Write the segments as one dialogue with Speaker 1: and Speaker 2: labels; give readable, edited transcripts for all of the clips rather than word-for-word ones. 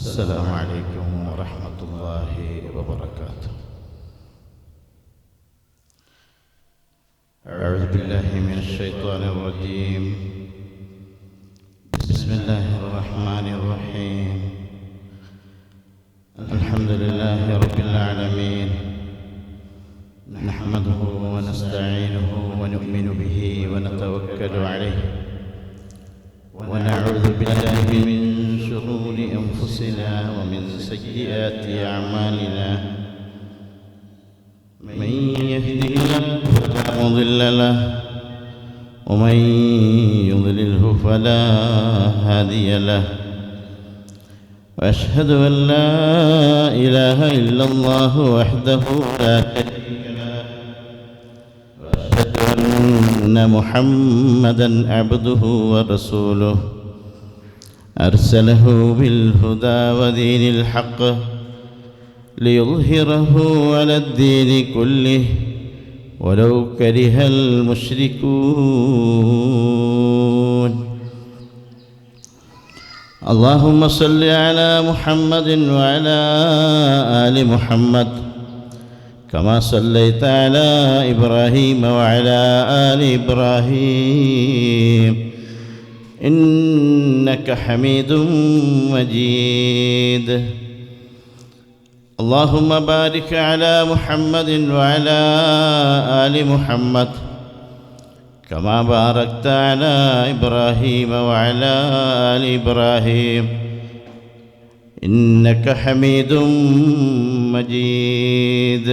Speaker 1: السلام عليكم ورحمة الله وبركاته. أعوذ بالله من الشيطان الرجيم. بسم الله الرحمن الرحيم. الحمد لله رب العالمين، نحمده ونستعينه ونؤمن به ونتوكل عليه، ونعوذ بالله من شرور أنفسنا ومن سيئات أعمالنا. من يهده الله فلا مضل له، ومن يضلله فلا هادي له. وأشهد أن لا إله إلا الله وحده لا شريك له، وأشهد أن محمدا عبده ورسوله، أرسله بالهدى ودين الحق ليظهره على الدين كله ولو كره المشركون. اللهم صل على محمد وعلى آل محمد كما صليت على إبراهيم وعلى آل إبراهيم إنك حميد مجيد. اللهم بارك على محمد وعلى آل محمد كما باركت على إبراهيم وعلى آل إبراهيم إنك حميد مجيد.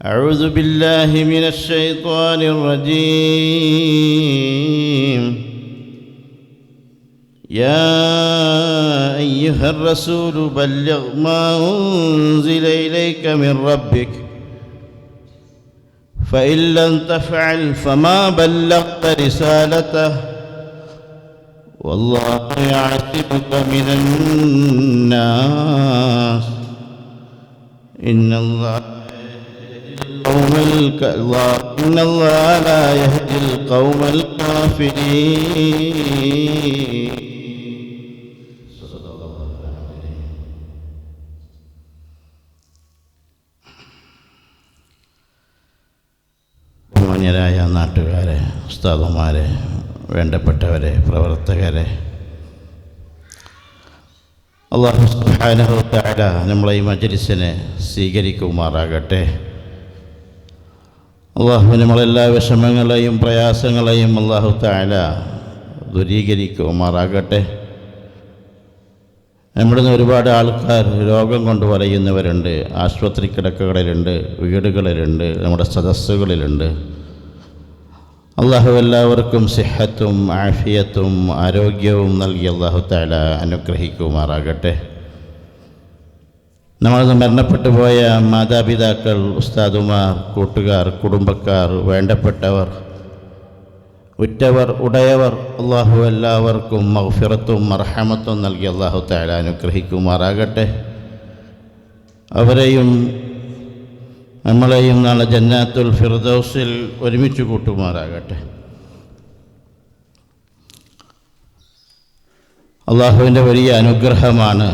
Speaker 1: أعوذ بالله من الشيطان الرجيم. يا أيها الرسول بلغ ما أنزل إليك من ربك فإن لم تفعل فما بلغت رسالته والله يعصمك من الناس إن الله لا يهدي القوم الكافرين. ബഹുമാന്യരായ നാട്ടുകാരെ, ഉസ്താദുമാരെ, വേണ്ടപ്പെട്ടവരെ, പ്രവർത്തകരെ, അല്ലാഹു സുബ്ഹാനഹു വ തആല നമ്മളെ ഈ മജ്‌ലിസിനെ സ്വീകരിക്കുമാറാകട്ടെ. അല്ലാഹു നമ്മളെല്ലാ വിഷമങ്ങളെയും പ്രയാസങ്ങളെയും അല്ലാഹു തആല ദൂരീകരിക്കുമാറാകട്ടെ. നമ്മുടെ ഒരുപാട് ആൾക്കാർ രോഗം കൊണ്ട് വലയുന്നവരുണ്ട്, ആശുപത്രി കിടക്കകളിലുണ്ട്, വീടുകളിലുണ്ട്, നമ്മുടെ സദസ്സുകളിലുണ്ട്. അല്ലാഹു എല്ലാവർക്കും സിഹത്തും ആഫിയത്തും ആരോഗ്യവും നൽകി അല്ലാഹു തആല അനുഗ്രഹിക്കുമാറാകട്ടെ. നമ്മൾ മരണപ്പെട്ടു പോയ മാതാപിതാക്കൾ, ഉസ്താദുമാർ, കൂട്ടുകാർ, കുടുംബക്കാർ, വേണ്ടപ്പെട്ടവർ, ഉറ്റവർ, ഉടയവർ, അല്ലാഹു എല്ലാവർക്കും മഗ്ഫിറത്തും മർഹമത്തും നൽകി അല്ലാഹു തആല അനുഗ്രഹിക്കുമാറാകട്ടെ. അവരെയും നമ്മളെയും നാളെ ജന്നാത്തുൽ ഫിർദൗസിൽ ഒരുമിച്ച് കൂട്ടുമാറാകട്ടെ. അല്ലാഹുവിൻ്റെ വലിയ അനുഗ്രഹമാണ്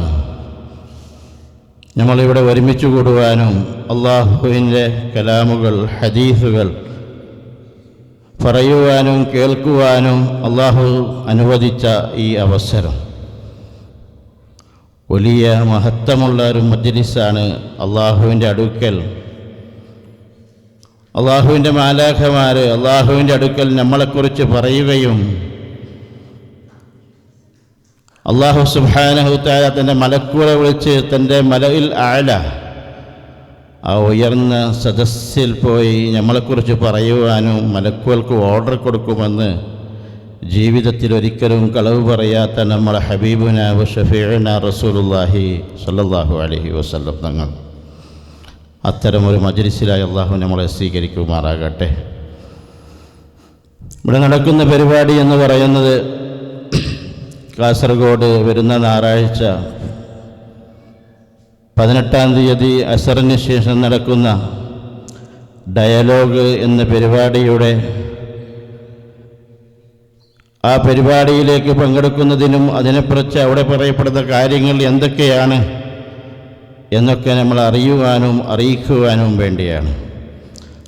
Speaker 1: നമ്മളിവിടെ ഒരുമിച്ച് കൂടുവാനും അല്ലാഹുവിൻ്റെ കലാമുകൾ, ഹദീസുകൾ പറയുവാനും കേൾക്കുവാനും അല്ലാഹു അനുവദിച്ച ഈ അവസരം വലിയ മഹത്വമുള്ള ഒരു മജ്‌ലിസാണ്. അല്ലാഹുവിൻ്റെ അടുക്കൽ അല്ലാഹുവിൻ്റെ മാലാഖമാർ അല്ലാഹുവിൻ്റെ അടുക്കൽ നമ്മളെക്കുറിച്ച് പറയുകയും അല്ലാഹു സുബ്ഹാനഹു തആല തൻ്റെ മലക്കുകളെ വിളിച്ച് തൻ്റെ മലഇൽ അഅല, ആ ഉയർന്ന സദസ്സിൽ പോയി നമ്മളെക്കുറിച്ച് പറയുവാനും മലക്കുകൾക്ക് ഓർഡർ കൊടുക്കുമെന്ന് ജീവിതത്തിൽ ഒരിക്കലും കളവ് പറയാത്ത നമ്മളെ ഹബീബുന വ ഷഫീഉന റസൂലുള്ളാഹി സ്വല്ലല്ലാഹു അലൈഹി വസല്ലം തങ്ങൾ അത്തരമൊരു മജ്‌ലിസിലായി അല്ലാഹു നമ്മളെ സ്വീകരിക്കുമാറാകട്ടെ. ഇവിടെ നടക്കുന്ന പരിപാടി എന്ന് പറയുന്നത് കാസർഗോഡ് വരുന്ന ഞായറാഴ്ച 18-ാം തീയതി അസറിന് ശേഷം നടക്കുന്ന ഡയലോഗ് എന്ന പരിപാടിയുടെ ആ പരിപാടിയിലേക്ക് പങ്കെടുക്കുന്നതിനും അതിനെക്കുറിച്ച് അവിടെ പറയപ്പെടുന്ന കാര്യങ്ങൾ എന്തൊക്കെയാണ് എന്നൊക്കെ നമ്മൾ അറിയുവാനും അറിയിക്കുവാനും വേണ്ടിയാണ്.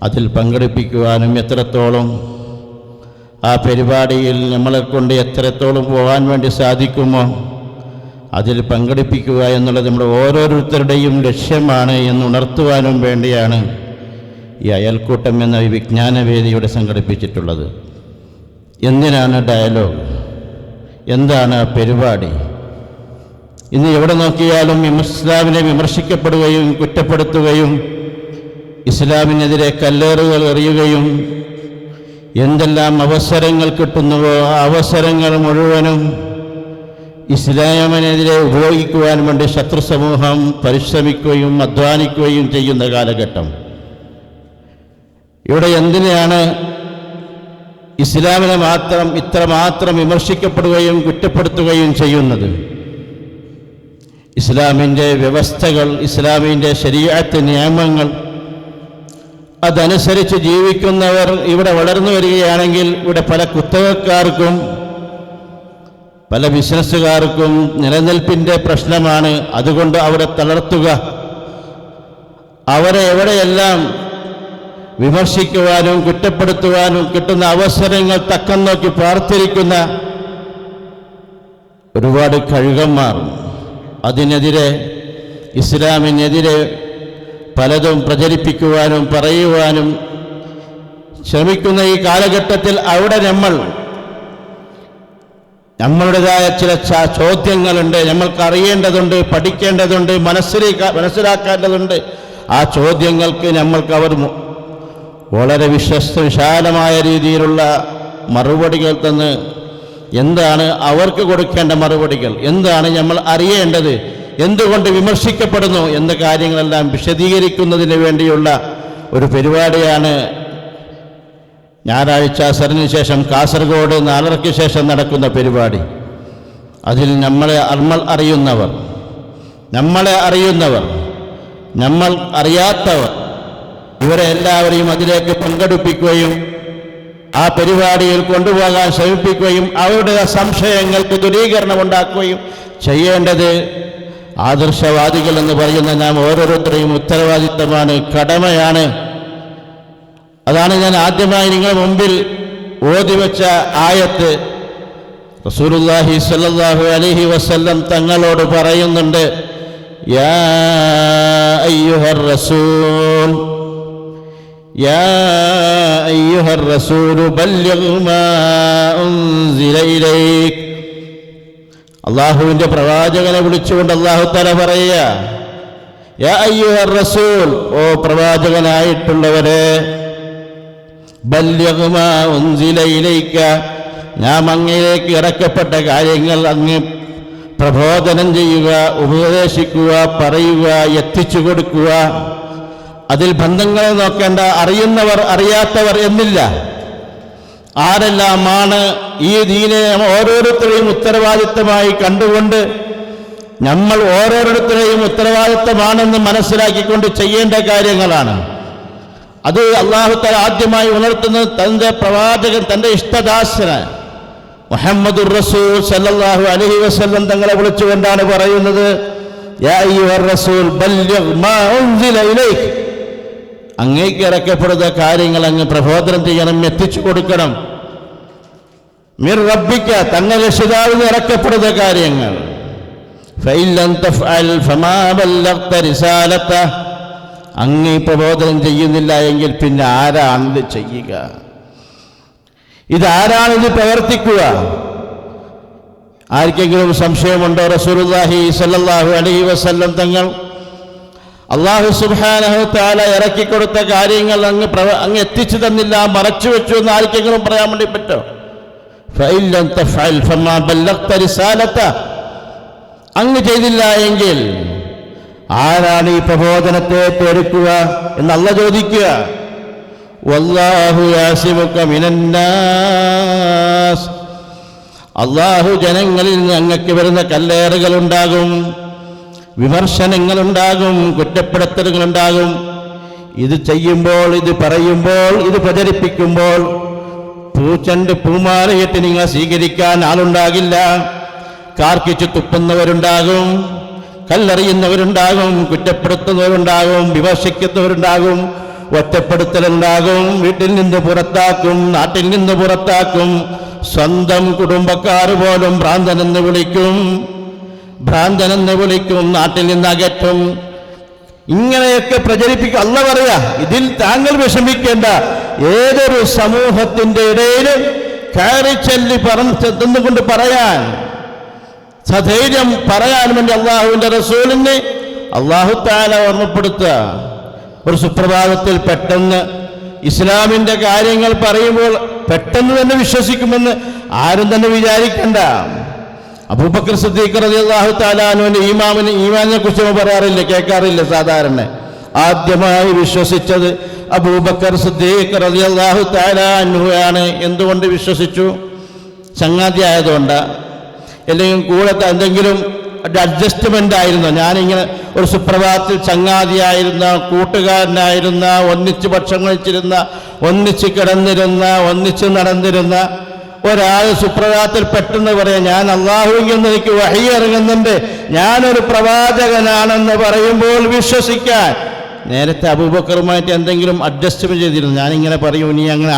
Speaker 1: അതിൽ പങ്കെടുപ്പിക്കുവാനും എത്രത്തോളം ആ പരിപാടിയിൽ നമ്മളെക്കൊണ്ട് എത്രത്തോളം പോകാൻ വേണ്ടി സാധിക്കുമോ അതിൽ പങ്കെടുപ്പിക്കുക എന്നുള്ളത് നമ്മുടെ ഓരോരുത്തരുടെയും ലക്ഷ്യമാണ് എന്നുണർത്തുവാനും വേണ്ടിയാണ് ഈ അയൽക്കൂട്ടം എന്ന ഈ വിജ്ഞാനവേദിയുടെ സംഘടിപ്പിച്ചിട്ടുള്ളത്. എന്തിനാണ് ഡയലോഗ്? എന്താണ് ആ പരിപാടി? ഇന്ന് എവിടെ നോക്കിയാലും ഇസ്ലാമിനെ വിമർശിക്കപ്പെടുകയും കുറ്റപ്പെടുത്തുകയും ഇസ്ലാമിനെതിരെ കല്ലേറുകൾ എറിയുകയും എന്തെല്ലാം അവസരങ്ങൾ കിട്ടുന്നുവോ ആ അവസരങ്ങൾ മുഴുവനും ഇസ്ലാമിനെതിരെ ഉപയോഗിക്കുവാൻ വേണ്ടി ശത്രു സമൂഹം പരിശ്രമിക്കുകയും അധ്വാനിക്കുകയും ചെയ്യുന്ന കാലഘട്ടം. ഇവിടെ എന്തിനാണ് ഇസ്ലാമിനെ ഇത്രമാത്രം വിമർശിക്കപ്പെടുകയും കുറ്റപ്പെടുത്തുകയും ചെയ്യുന്നത്? ഇസ്ലാമിൻ്റെ വ്യവസ്ഥകൾ, ഇസ്ലാമിൻ്റെ ശരീഅത്ത് നിയമങ്ങൾ അതനുസരിച്ച് ജീവിക്കുന്നവർ ഇവിടെ വളർന്നു വരികയാണെങ്കിൽ ഇവിടെ പല കുത്തകക്കാർക്കും പല ബിസിനസ്സുകാർക്കും നിലനിൽപ്പിൻ്റെ പ്രശ്നമാണ്. അതുകൊണ്ട് അവരെ തളർത്തുക, അവരെ എവിടെയെല്ലാം വിമർശിക്കുവാനും കുറ്റപ്പെടുത്തുവാനും കിട്ടുന്ന അവസരങ്ങൾ തക്കം നോക്കി പാർത്തിരിക്കുന്ന ഒരുപാട് കഴുകന്മാർ, അതിനെതിരെ ഇസ്ലാമിനെതിരെ പലതും പ്രചരിപ്പിക്കുവാനും പറയുവാനും ശ്രമിക്കുന്ന ഈ കാലഘട്ടത്തിൽ അവിടെ നമ്മളുടേതായ ചില ചോദ്യങ്ങളുണ്ട്, നമ്മൾക്ക് അറിയേണ്ടതുണ്ട്, പഠിക്കേണ്ടതുണ്ട്, മനസ്സിലാക്കേണ്ടതുണ്ട്. ആ ചോദ്യങ്ങൾക്ക് അവർ വളരെ വിശാലമായ രീതിയിലുള്ള മറുപടികൾ തന്ന് എന്താണ് അവർക്ക് കൊടുക്കേണ്ട മറുപടികൾ, എന്താണ് നമ്മൾ അറിയേണ്ടത്, എന്തുകൊണ്ട് വിമർശിക്കപ്പെടുന്നു എന്ന കാര്യങ്ങളെല്ലാം വിശദീകരിക്കുന്നതിന് വേണ്ടിയുള്ള ഒരു പരിപാടിയാണ് ഞായറാഴ്ച അസറിന് ശേഷം കാസർഗോഡ് 4:30 ശേഷം നടക്കുന്ന പരിപാടി. അതിൽ നമ്മളെ അറിയുന്നവർ, നമ്മൾ അറിയാത്തവർ, ഇവരെ എല്ലാവരെയും അതിലേക്ക് പങ്കെടുപ്പിക്കുകയും ആ പരിപാടിയിൽ കൊണ്ടുപോകാൻ ശ്രമിപ്പിക്കുകയും അവരുടെ സംശയങ്ങൾക്ക് ദൂരീകരണം ഉണ്ടാക്കുകയും ചെയ്യേണ്ടത് ആദർശവാദികൾ എന്ന് പറയുന്ന നാം ഓരോരുത്തരെയും ഉത്തരവാദിത്തമാണ്, കടമയാണ്. അതാണ് ഞാൻ ആദ്യമായി നിങ്ങളുടെ മുമ്പിൽ ഓതിവെച്ച ആയത്ത്. റസൂലുള്ളാഹി സ്വല്ലല്ലാഹു അലൈഹി വസല്ലം തങ്ങളോട് പറയുന്നുണ്ട്, യാ അയ്യുഹർ റസൂൽ ബല്ലിഗ് മാ ഉൻസില ഇലൈക്. അള്ളാഹുവിൻ്റെ പ്രവാചകനെ വിളിച്ചുകൊണ്ട് അള്ളാഹു തആല പറയുക, യാ അയ്യുഹർ റസൂൽ, ഓ പ്രവാചകനായിട്ടുള്ളവരെ, ബല്ലിഗ് മാ ഉൻസില ഇലൈക, നാം അങ്ങയിലേക്ക് ഇറക്കപ്പെട്ട കാര്യങ്ങൾ അങ്ങ് പ്രബോധനം ചെയ്യുക, ഉപദേശിക്കുക, പറയുക, എത്തിച്ചു കൊടുക്കുക. അതിൽ ബന്ധങ്ങളെ നോക്കേണ്ട, അറിയുന്നവർ അറിയാത്തവർ എന്നില്ല. ആരെല്ലാമാണ് ഈ ദീനെ ഓരോരുത്തരെയും ഉത്തരവാദിത്തമായി കണ്ടുകൊണ്ട് നമ്മൾ ഓരോരുത്തരെയും ഉത്തരവാദിത്തമാണെന്ന് മനസ്സിലാക്കിക്കൊണ്ട് ചെയ്യേണ്ട കാര്യങ്ങളാണ്. അത് അല്ലാഹു തആല ആദ്യമായി ഉണർത്തുന്നത് തൻ്റെ പ്രവാചകൻ, തൻ്റെ ഇഷ്ടദാസന് മുഹമ്മദുർ റസൂൽ സല്ലല്ലാഹു അലൈഹി വസല്ലം തങ്ങളെ വിളിച്ചുകൊണ്ടാണ് പറയുന്നത്, യാ അയ്യുഹർ റസൂൽ ബല്ലിഗ് മാ ഉൻസില ഇലൈക്, അങ്ങേക്ക് ഇറക്കപ്പെടുന്ന കാര്യങ്ങൾ അങ്ങ് പ്രബോധനം ചെയ്യണം, എത്തിച്ചു കൊടുക്കണം. മിർ റബ്ബിക, തങ്ങളുടെ രക്ഷിതാവിന് ഇറക്കപ്പെടുന്ന കാര്യങ്ങൾ. ഫഇൻ ലം തഫ്അൽ ഫമാ ബല്ലഗ്ത റിസാലത, അങ്ങ് പ്രബോധനം ചെയ്യുന്നില്ല എങ്കിൽ പിന്നെ ആരാണിത് ചെയ്യുക? ഇതാരാണിത് പ്രവർത്തിക്കുക? ആർക്കെങ്കിലും സംശയമുണ്ടോ? റസൂലുള്ളാഹി സ്വല്ലല്ലാഹു അലൈഹി വസല്ലം തങ്ങൾ അല്ലാഹു സുബ്ഹാനഹു തആല ഇറക്കിക്കൊടുത്ത കാര്യങ്ങൾ അങ്ങ് എത്തിച്ചു തന്നില്ല, മറച്ചു വെച്ചു എന്ന് ആർക്കെങ്കിലും പറയാൻ വേണ്ടി പറ്റോ? ഫഇൻ ലം തഫ്അൽ ഫമാ ബല്ലഗ്ത റിസാലത, അങ്ങ് ചെയ്തില്ല എങ്കിൽ ആരാണ് ഈ പ്രബോധനത്തെ എടുക്കുക എന്ന് അല്ലാഹു ചോദിക്കുക. വല്ലാഹു യാസിമുക മിനന്നാസ്, അല്ലാഹു ജനങ്ങളിൽ നിന്ന് അങ്ങക്ക് വരുന്ന കല്ലേറുകളുണ്ടാകും, വിമർശനങ്ങളുണ്ടാകും, കുറ്റപ്പെടുത്തലുകളുണ്ടാകും. ഇത് ചെയ്യുമ്പോൾ, ഇത് പറയുമ്പോൾ, ഇത് പ്രചരിപ്പിക്കുമ്പോൾ പൂച്ചണ്ട് പൂമാലയിട്ട് നിങ്ങൾ സ്വീകരിക്കാൻ ആളുണ്ടാകില്ല. കാർക്കിച്ച് തുപ്പുന്നവരുണ്ടാകും, കല്ലെറിയുന്നവരുണ്ടാകും, കുറ്റപ്പെടുത്തുന്നവരുണ്ടാകും, വിമർശിക്കുന്നവരുണ്ടാകും, ഒറ്റപ്പെടുത്തലുണ്ടാകും, വീട്ടിൽ നിന്ന് പുറത്താക്കും, നാട്ടിൽ നിന്ന് പുറത്താക്കും, സ്വന്തം കുടുംബക്കാർ പോലും ഭ്രാന്തനെന്ന് വിളിക്കും, നാട്ടിൽ നിന്ന് അകറ്റും. ഇങ്ങനെയൊക്കെ പ്രചരിപ്പിക്കുക. അല്ലാഹു പറയാ, ഇതിൽ താങ്കൾ വിഷമിക്കേണ്ട. ഏതൊരു സമൂഹത്തിന്റെ ഇടയിൽ കയറിച്ചെല്ലി ചെന്നുകൊണ്ട് പറയാൻ, സധൈര്യം പറയാൻ വേണ്ടി അള്ളാഹുവിന്റെ റസൂലിനെ അല്ലാഹു തആല ഓർമ്മപ്പെടുത്തുക. ഒരു സുപ്രഭാതത്തിൽ പെട്ടെന്ന് ഇസ്ലാമിന്റെ കാര്യങ്ങൾ പറയുമ്പോൾ പെട്ടെന്ന് തന്നെ വിശ്വസിക്കുമെന്ന് ആരും തന്നെ വിചാരിക്കണ്ട. അബൂബക്കർ സിദ്ദീഖ് റളിയല്ലാഹു തആല അൻഹുവിന്റെ ഈമാനിനെ കുറിച്ച് പറയാറില്ല, കേൾക്കാറില്ല സാധാരണ. ആദ്യമായി വിശ്വസിച്ചത് അബൂബക്കർ സിദ്ദീഖ് റളിയല്ലാഹു തആല അൻഹുവാണ്. എന്തുകൊണ്ട് വിശ്വസിച്ചു? ചങ്ങാതി ആയതുകൊണ്ട്, അല്ലെങ്കിൽ കൂടെ എന്തെങ്കിലും ഒരു അഡ്ജസ്റ്റ്മെൻ്റ് ആയിരുന്നോ? ഞാനിങ്ങനെ ഒരു സുപ്രഭാതത്തിൽ ചങ്ങാതിയായിരുന്ന, കൂട്ടുകാരനായിരുന്ന, ഒന്നിച്ച് ഭക്ഷണം കഴിച്ചിരുന്ന, ഒന്നിച്ച് കിടന്നിരുന്ന, ഒന്നിച്ച് നടന്നിരുന്ന ഒരാൾ സുപ്രഭാതത്തിൽ പെട്ടെന്ന് പറയാം, ഞാൻ അള്ളാഹുവിൽ നിന്ന് എനിക്ക് വഹി ഇറങ്ങുന്നുണ്ട്, ഞാനൊരു പ്രവാചകനാണെന്ന് പറയുമ്പോൾ വിശ്വസിക്കാൻ. നേരത്തെ അബൂബക്കറുമായിട്ട് എന്തെങ്കിലും അഡ്ജസ്റ്റ്മെൻറ്റ് ചെയ്തിരുന്നു. ഞാനിങ്ങനെ പറയും, ഇനി അങ്ങനെ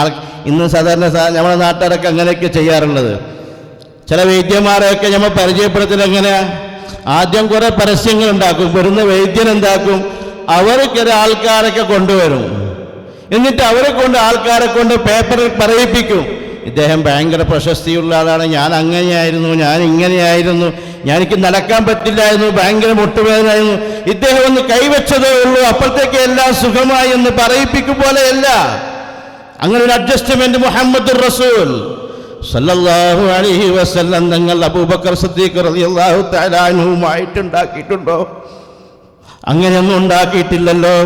Speaker 1: ഇന്ന് സാധാരണ നമ്മുടെ നാട്ടുകാരൊക്കെ അങ്ങനെയൊക്കെ ചെയ്യാറുള്ളത്. ചില വൈദ്യന്മാരെയൊക്കെ നമ്മൾ പരിചയപ്പെടുത്തൽ എങ്ങനെയാ? ആദ്യം കുറേ പരസ്യങ്ങൾ ഉണ്ടാക്കും, വരുന്ന വൈദ്യൻ എന്താക്കും, അവർക്ക് ആൾക്കാരൊക്കെ കൊണ്ടുവരും, എന്നിട്ട് അവരെ കൊണ്ട് ആൾക്കാരെ കൊണ്ട് പേപ്പറിൽ പറയിപ്പിക്കും, ഇദ്ദേഹം ഭയങ്കര പ്രശസ്തിയുള്ള ആളാണ്, ഞാൻ അങ്ങനെയായിരുന്നു, ഞാൻ ഇങ്ങനെയായിരുന്നു, എനിക്ക് നടക്കാൻ പറ്റില്ലായിരുന്നു, ഭയങ്കര മുട്ടുവേദനയായിരുന്നു, ഇദ്ദേഹം ഒന്ന് കൈവച്ചതേ ഉള്ളൂ, അപ്പോഴത്തേക്ക് എല്ലാം സുഖമായി എന്ന് പറയിപ്പിക്കും പോലെയല്ല. അങ്ങനെ ഒരു അഡ്ജസ്റ്റ്മെന്റ് മുഹമ്മദ് റസൂൽ സല്ലല്ലാഹു അലൈഹി വസല്ലം തങ്ങൾ അബൂബക്കർ സിദ്ദീഖ് റളിയല്ലാഹു തആല അൻഹുമായിട്ടുണ്ടാക്കിയിട്ടുണ്ടോ? അങ്ങനെയൊന്നും ഉണ്ടാക്കിയിട്ടില്ലല്ലോ.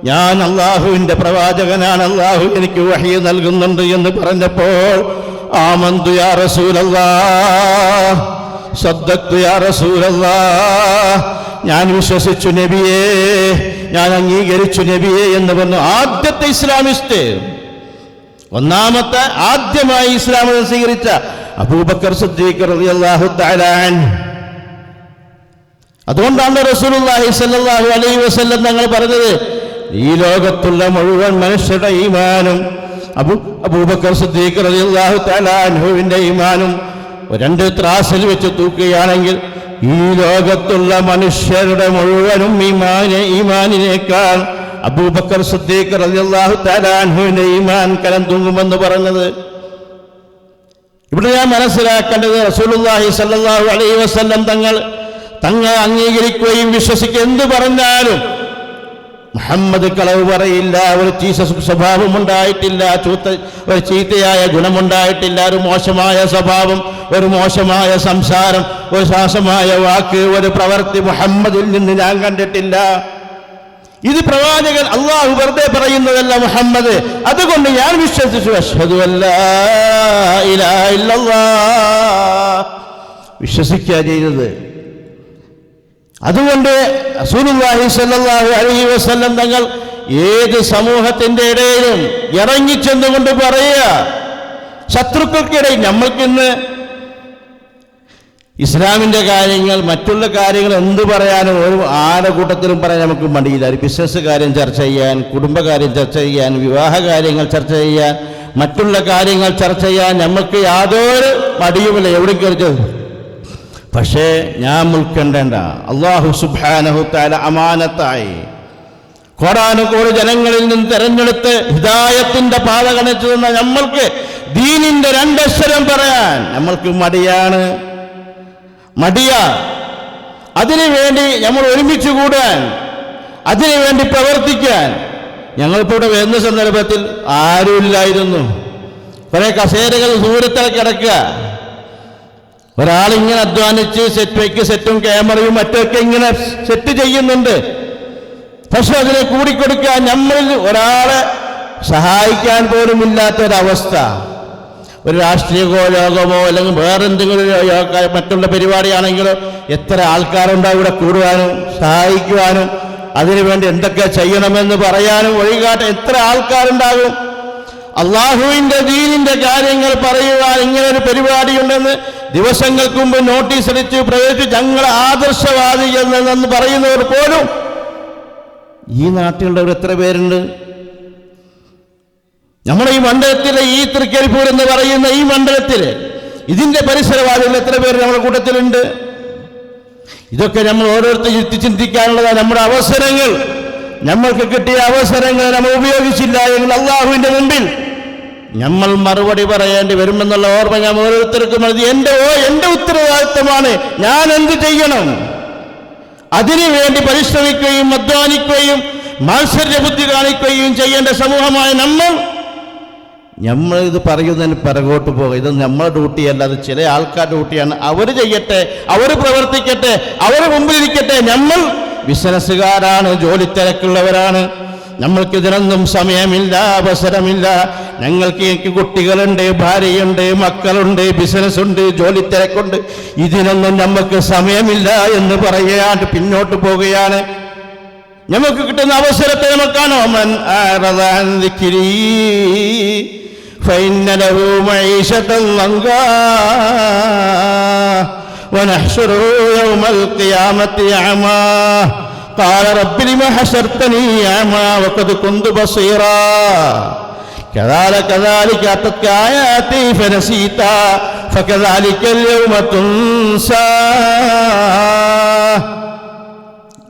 Speaker 1: ഞാൻ അള്ളാഹുവിൻ്റെ പ്രവാചകനാണ്, അള്ളാഹു എനിക്ക് വഹി നൽകുന്നുണ്ട് എന്ന് പറഞ്ഞപ്പോൾ ആമന്തു യാ റസൂലല്ലാഹ്, സദ്ദഖ്തു യാ റസൂലല്ലാഹ്, ഞാൻ വിശ്വസിച്ചു നബിയേ, ഞാൻ അംഗീകരിച്ചു നബിയേ എന്ന് പറഞ്ഞു. ആദ്യത്തെ ഇസ്ലാമിസ്റ്റ്, ആദ്യമായി ഇസ്ലാം സ്വീകരിച്ച അബൂബക്കർ സിദ്ദീഖ് റളിയല്ലാഹു തആല അൻഹു. അതുകൊണ്ടാണ് റസൂലുള്ളാഹി സ്വല്ലല്ലാഹു അലൈഹി വസല്ലം തങ്ങൾ പറഞ്ഞത്, ഈ ലോകത്തുള്ള മുഴുവൻ മനുഷ്യരുടെ ഈമാനും അബൂബക്കർ സിദ്ദീഖ് റളിയല്ലാഹു തആല അൻഹുവിന്റെ ഈമാനും രണ്ട് ത്രാസിൽ വെച്ച് തൂക്കുകയാണെങ്കിൽ ഈ ലോകത്തുള്ള മനുഷ്യരുടെ മുഴുവനും ഈമാനിനേക്കാൾ അബൂബക്കർ സിദ്ദീഖ് റളിയല്ലാഹു തആല അൻഹുവിന്റെ ഈമാൻ കനം തൂങ്ങുമെന്ന് പറഞ്ഞത്. ഇവിടെ ഞാൻ മനസ്സിലാക്കേണ്ടത്, റസൂലുള്ളാഹി സ്വല്ലല്ലാഹു അലൈഹി വസല്ലം തങ്ങൾ അംഗീകരിക്കുകയും വിശ്വസിക്കുകയും എന്ത് പറഞ്ഞാലും മുഹമ്മദ് കളവ് പറയില്ല, ഒരു ചീത്ത സ്വഭാവം ഉണ്ടായിട്ടില്ല, ഒരു ചീത്തയായ ഗുണമുണ്ടായിട്ടില്ല, ഒരു മോശമായ സ്വഭാവം, ഒരു മോശമായ സംസാരം, ഒരു ശാസമായ വാക്ക്, ഒരു പ്രവൃത്തി മുഹമ്മദിൽ നിന്ന് ഞാൻ കണ്ടിട്ടില്ല. ഇത് പ്രവാചകൻ അള്ളാഹു വെറുതെ പറയുന്നതല്ല മുഹമ്മദ്. അതുകൊണ്ട് ഞാൻ വിശ്വസിച്ചു, അശ്ഹദു അല്ലാ ഇലാഹ ഇല്ലല്ലാഹ്, വിശ്വസിക്കുക ചെയ്തത്. അതുകൊണ്ട് റസൂലുള്ളാഹി സ്വല്ലല്ലാഹു അലൈഹി വസല്ലം തങ്ങൾ ഏത് സമൂഹത്തിന്റെ ഇടയിലും ഇറങ്ങിച്ചെന്നുകൊണ്ട് പറയുക, ശത്രുക്കൾക്കിടയിൽ നമ്മൾക്കിന്ന് ഇസ്ലാമിൻ്റെ കാര്യങ്ങൾ, മറ്റുള്ള കാര്യങ്ങൾ എന്ത് പറയാനും ഒരു ആരുടെ കൂട്ടത്തിലും പറയാൻ നമുക്ക് മടിയില്ല. ഒരു ബിസിനസ് കാര്യം ചർച്ച ചെയ്യാൻ, കുടുംബകാര്യം ചർച്ച ചെയ്യാൻ, വിവാഹ കാര്യങ്ങൾ ചർച്ച ചെയ്യാൻ, മറ്റുള്ള കാര്യങ്ങൾ ചർച്ച ചെയ്യാൻ നമുക്ക് യാതൊരു മടിയുമില്ല, എവിടെയും കയറിച്ചത്. പക്ഷേ ഞാൻ ഉൾക്കൊണ്ടേണ്ട, അല്ലാഹു സുബ്ഹാനഹു തആല അമാനത്തായി കോടാനുകോടി ജനങ്ങളിൽ നിന്ന് തെരഞ്ഞെടുത്ത് ഹിദായത്തിന്റെ പാത കാണിച്ചു തന്ന നമ്മൾക്ക് ദീനിന്റെ രണ്ടക്ഷരം പറയാൻ നമ്മൾക്ക് മടിയാ. അതിനുവേണ്ടി നമ്മൾ ഒരുമിച്ച് കൂടാൻ, അതിനുവേണ്ടി പ്രവർത്തിക്കാൻ. ഞങ്ങളിപ്പോൾ ഇവിടെ വരുന്ന സന്ദർഭത്തിൽ ആരുമില്ലായിരുന്നു. കുറെ കസേരകൾ ദൂരത്തിൽ കിടക്കുക. ഒരാളിങ്ങനെ അധ്വാനിച്ച് സെറ്റും ക്യാമറയും മറ്റൊക്കെ ഇങ്ങനെ സെറ്റ് ചെയ്യുന്നുണ്ട്. പക്ഷെ അതിനെ കൂടിക്കൊടുക്കാൻ നമ്മളിൽ ഒരാളെ സഹായിക്കാൻ പോലും ഇല്ലാത്തൊരവസ്ഥ. ഒരു രാഷ്ട്രീയ യോഗമോ അല്ലെങ്കിൽ വേറെന്തെങ്കിലും മറ്റുള്ള പരിപാടിയാണെങ്കിലോ എത്ര ആൾക്കാരുണ്ടാവും ഇവിടെ കൂടുവാനും അതിനുവേണ്ടി എന്തൊക്കെ ചെയ്യണമെന്ന് പറയാനും വഴികാട്ടാൻ എത്ര ആൾക്കാരുണ്ടാകും. അള്ളാഹുവിന്റെ ദീനിന്റെ കാര്യങ്ങൾ പറയുവാൻ ഇങ്ങനൊരു പരിപാടിയുണ്ടെന്ന് ദിവസങ്ങൾക്ക് മുമ്പ് നോട്ടീസ് അടിച്ച് പ്രവേശിച്ച് ഞങ്ങൾ ആദർശവാദികൾ എന്ന് പറയുന്നവർ പോലും ഈ നാട്ടിലുള്ളവർ എത്ര പേരുണ്ട്? നമ്മുടെ ഈ മണ്ഡലത്തിലെ ഈ തൃക്കരിപ്പൂർ എന്ന് പറയുന്ന ഈ മണ്ഡലത്തില് ഇതിന്റെ പരിസരവാദികൾ എത്ര പേര് നമ്മുടെ കൂട്ടത്തിലുണ്ട്? ഇതൊക്കെ നമ്മൾ ഓരോരുത്തർ ചിന്തിക്കാനുള്ളതാണ്. നമ്മുടെ അവസരങ്ങൾ, നമ്മൾക്ക് കിട്ടിയ അവസരങ്ങൾ നമ്മൾ ഉപയോഗിച്ചില്ല എങ്കിൽ അള്ളാഹുവിന്റെ മുമ്പിൽ നമ്മൾ മറുപടി പറയേണ്ടി വരുമെന്നുള്ള ഓർമ്മ ഞാൻ ഓരോരുത്തർക്കും എന്റെ ഉത്തരവാദിത്തമാണ്. ഞാൻ എന്ത് ചെയ്യണം? അതിനുവേണ്ടി പരിശ്രമിക്കുകയും അധ്വാനിക്കുകയും മാത്സര്യബുദ്ധി കാണിക്കുകയും ചെയ്യേണ്ട സമൂഹമായ നമ്മൾ ഇത് പറയുന്നതിന് പിറകോട്ട് പോകുക. ഇത് നമ്മളെ ഡ്യൂട്ടിയല്ല, അത് ചില ആൾക്കാരുടെ ഡ്യൂട്ടിയാണ്. അവർ ചെയ്യട്ടെ, അവർ പ്രവർത്തിക്കട്ടെ, അവർ മുമ്പിലിരിക്കട്ടെ. നമ്മൾ ബിസിനസ്സുകാരാണ്, ജോലി തിരക്കുള്ളവരാണ്. നമ്മൾക്ക് ഇതിനൊന്നും സമയമില്ല, അവസരമില്ല. എനിക്ക് കുട്ടികളുണ്ട്, ഭാര്യയുണ്ട്, മക്കളുണ്ട്, ബിസിനസ്സുണ്ട്, ജോലി തിരക്കുണ്ട്. ഇതിനൊന്നും നമുക്ക് സമയമില്ല എന്ന് പറയാണ്ട് പിന്നോട്ട് പോവുകയാണ്. നമുക്ക് കിട്ടുന്ന അവസരത്തെ നമുക്കാണോ فإن له معيشة ضنكا ونحشره يوم القيامة أعمى قال رب لم حشرتني أعمى وقد كنت بصيرا كذلك أتتك آياتي فنسيتها فكذلك اليوم تنسى.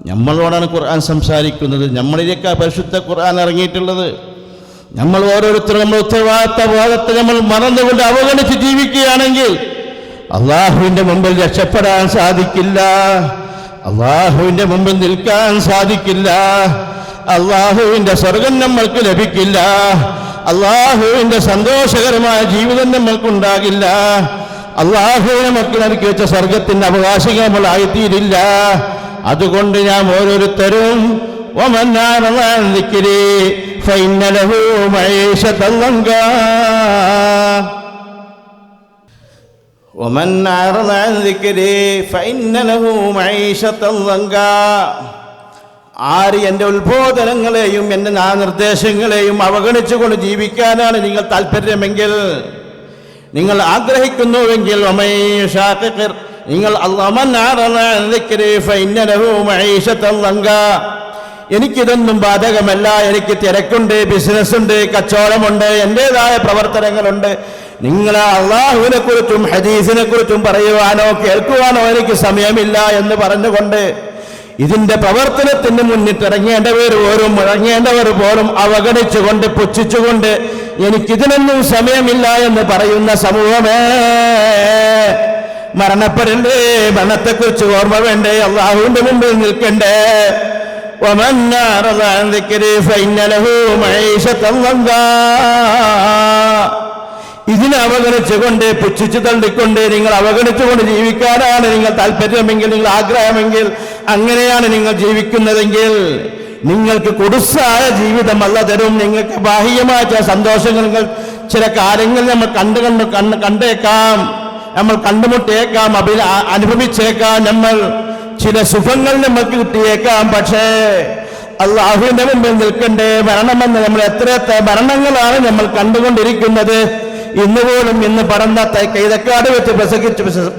Speaker 1: നമ്മളോടാണ് ഖുർആൻ സംസാരിക്കുന്നത്. നമ്മളിലേക്ക് പരിശുദ്ധ ഖുർആൻ ഇറങ്ങിയിട്ടുള്ളത്. നമ്മൾ ഓരോരുത്തരും നമ്മൾ ഉത്തരവാദിത്ത ബോധത്തെ നമ്മൾ മറന്നുകൊണ്ട് അവഗണിച്ച് ജീവിക്കുകയാണെങ്കിൽ അള്ളാഹുവിന്റെ മുമ്പിൽ രക്ഷപ്പെടാൻ സാധിക്കില്ല, അള്ളാഹുവിന്റെ മുമ്പിൽ നിൽക്കാൻ സാധിക്കില്ല, അള്ളാഹുവിന്റെ സ്വർഗം നമ്മൾക്ക് ലഭിക്കില്ല, അള്ളാഹുവിന്റെ സന്തോഷകരമായ ജീവിതം നമ്മൾക്കുണ്ടാകില്ല, അള്ളാഹുവിനെ നമുക്ക് നൽകി വെച്ച സ്വർഗത്തിന്റെ അവകാശികൾ നമ്മളായിത്തീരില്ല. അതുകൊണ്ട് ഞാൻ ഓരോരുത്തരും ومن أعرض عن ذكري فإن له معيشة ضنكا ومن أعرض عن ذكري فإن له معيشة ضنكا. ആര് എൻ്റെ ഉത്ബോധനങ്ങളെയും എൻ്റെ നിർദ്ദേശങ്ങളെയും അവഗണിച്ചുകൊണ്ട് ജീവിക്കാനാണ് നിങ്ങൾ താല്പര്യമെങ്കിൽ, നിങ്ങൾ ആഗ്രഹിക്കുന്നുവെങ്കിൽ നിങ്ങൾ എനിക്കിതൊന്നും ബാധകമല്ല, എനിക്ക് തിരക്കുണ്ട്, ബിസിനസ്സുണ്ട്, കച്ചവടമുണ്ട്, എൻ്റെതായ പ്രവർത്തനങ്ങളുണ്ട്. നിങ്ങൾ അള്ളാഹുവിനെ കുറിച്ചും ഹദീസിനെ കുറിച്ചും പറയുവാനോ കേൾക്കുവാനോ എനിക്ക് സമയമില്ല എന്ന് പറഞ്ഞുകൊണ്ട് ഇതിന്റെ പ്രവർത്തനത്തിന് മുന്നിട്ടിറങ്ങേണ്ടവർ പോലും അവഗണിച്ചുകൊണ്ട് പുച്ഛിച്ചുകൊണ്ട് എനിക്കിതിനൊന്നും സമയമില്ല എന്ന് പറയുന്ന സമൂഹമേ, മരണപ്പെടണ്ടേ, മരണത്തെക്കുറിച്ച് ഓർമ്മ വേണ്ടേ, അള്ളാഹുവിന്റെ മുമ്പിൽ നിൽക്കണ്ടേ. ومن أعرض عن ذكري فإن له معيشة ضنكا. ഇതിനെ അവഗണിച്ചുകൊണ്ട് പുച്ഛിച്ചു തള്ളിക്കൊണ്ട് നിങ്ങൾ അവഗണിച്ചുകൊണ്ട് ജീവിക്കാനാണ് നിങ്ങൾ താല്പര്യമെങ്കിൽ, നിങ്ങൾ ആഗ്രഹമെങ്കിൽ, അങ്ങനെയാണ് നിങ്ങൾ ജീവിക്കുന്നതെങ്കിൽ നിങ്ങൾക്ക് കുടുസായ ജീവിതം അല്ല തരും. നിങ്ങൾക്ക് ബാഹ്യമായ ചില സന്തോഷങ്ങൾ, ചില കാര്യങ്ങൾ നമ്മൾ കണ്ടേക്കാം, നമ്മൾ കണ്ടുമുട്ടിയേക്കാം, അനുഭവിച്ചേക്കാം, നമ്മൾ ചില സുഖങ്ങൾ നമുക്ക് കിട്ടിയേക്കാം. പക്ഷേ അള്ളാഹുവിന്റെ മുമ്പിൽ നിൽക്കണ്ടേ. മരണമെന്ന് നമ്മൾ എത്ര മരണങ്ങളാണ് നമ്മൾ കണ്ടുകൊണ്ടിരിക്കുന്നത്. ഇന്ന് പടന്ന കൈതക്കാട് വെച്ച്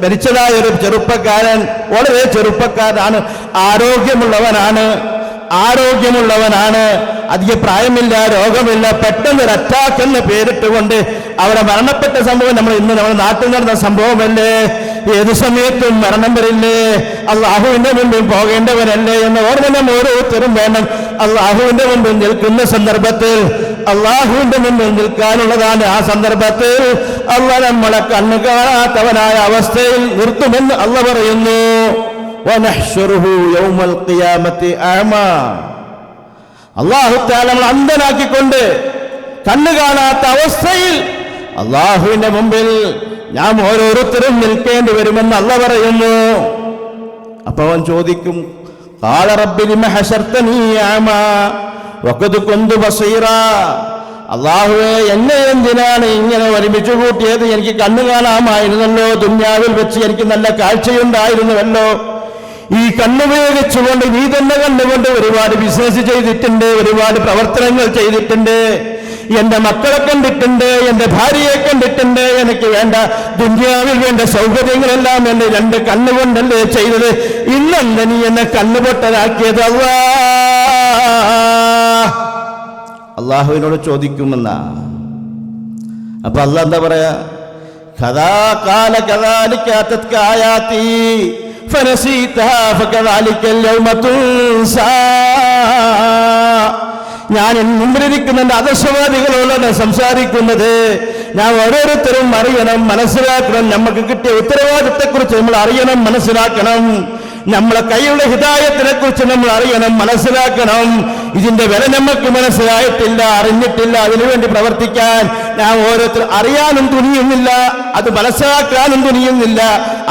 Speaker 1: മരിച്ചതായ ഒരു ചെറുപ്പക്കാരൻ, വളരെ ചെറുപ്പക്കാരനാണ്, ആരോഗ്യമുള്ളവനാണ്, അധിക പ്രായമില്ല, രോഗമില്ല. പെട്ടെന്ന് അറ്റാക്ക് എന്ന് പേരിട്ടുകൊണ്ട് അവിടെ മരണപ്പെട്ട സംഭവം നമ്മുടെ നാട്ടിൽ നടന്ന സംഭവമല്ലേ. ഏത് സമയത്തും മരണം വരില്ലേ, അള്ളാഹുവിന്റെ മുമ്പിൽ പോകേണ്ടവരല്ലേ എന്ന ഓർമ്മ നമ്മൾ ഓരോരുത്തരും വേണം. അള്ളാഹുവിന്റെ മുമ്പിൽ നിൽക്കുന്ന സന്ദർഭത്തിൽ, അള്ളാഹുവിന്റെ മുമ്പിൽ നിൽക്കാനുള്ളതാണ്. ആ സന്ദർഭത്തിൽ അള്ളാഹ് നമ്മളെ കണ്ണു കാണാത്തവനായ അവസ്ഥയിൽ നിർത്തുമെന്ന് അള്ളാഹ് പറയുന്നു. അള്ളാഹു തആല നമ്മൾ അന്ധനാക്കിക്കൊണ്ട് കണ്ണു കാണാത്ത അവസ്ഥയിൽ അള്ളാഹുവിന്റെ മുമ്പിൽ നാം ഓരോരുത്തരും നിൽക്കേണ്ടി വരുമെന്ന് അള്ളാഹ് പറയുന്നു. അപ്പൊ അവൻ ചോദിക്കും, ഖാല റബ്ബി ലിമ ഹശർതനീ അഅമാ വഖദ് കുന്തു ബസീറാ. അള്ളാഹുവേ, എന്നെ എന്തിനാണ് ഇങ്ങനെ ഒരുമിച്ച് കൂട്ടിയത്? എനിക്ക് കണ്ണു കാണാമായിരുന്നല്ലോ, ദുനിയാവിൽ വെച്ച് എനിക്ക് നല്ല കാഴ്ചയുണ്ടായിരുന്നുവല്ലോ. ഈ കണ്ണുപയോഗിച്ചുകൊണ്ട്, നീ തന്നെ കണ്ടുകൊണ്ട് ഒരുപാട് ബിസിനസ് ചെയ്തിട്ടുണ്ട്, ഒരുപാട് പ്രവർത്തനങ്ങൾ ചെയ്തിട്ടുണ്ട്. എന്റെ മക്കളെ കണ്ടിട്ടുണ്ട്, എന്റെ ഭാര്യയെ കണ്ടിട്ടുണ്ട്. എനിക്ക് വേണ്ട ദുനിയാവിൽ വേണ്ട സൗകര്യങ്ങളെല്ലാം എന്റെ 2 കണ്ണുകൊണ്ടല്ലേ ചെയ്തത്. ഇന്നെന്താ നീ എന്നെ കണ്ണുപൊട്ടലാക്കിയത്? അള്ളാഹുവിനോട് ചോദിക്കുമെന്നാ. അപ്പൊ അള്ളാഹ് എന്താ പറയാ? ഞാൻ മുമ്പിലിരിക്കുന്ന അദർശവാദികളോടാണ് സംസാരിക്കുന്നത്. ഞാൻ ഓരോരുത്തരും അറിയണം, മനസ്സിലാക്കണം. നമുക്ക് കിട്ടിയ ഉത്തരവാദിത്തത്തെക്കുറിച്ച് നമ്മൾ അറിയണം, മനസ്സിലാക്കണം. നമ്മളെ കൈയുടെ ഹിദായത്തിനെ കുറിച്ച് നമ്മൾ അറിയണം, മനസ്സിലാക്കണം. ഇതിന്റെ വില നമുക്ക് മനസ്സിലായിട്ടില്ല, അറിഞ്ഞിട്ടില്ല. അതിനുവേണ്ടി പ്രവർത്തിക്കാൻ ഞാൻ ഓരോരുത്തർ അറിയാനും തുനിയുന്നില്ല, അത് മനസ്സിലാക്കാനും തുനിയുന്നില്ല.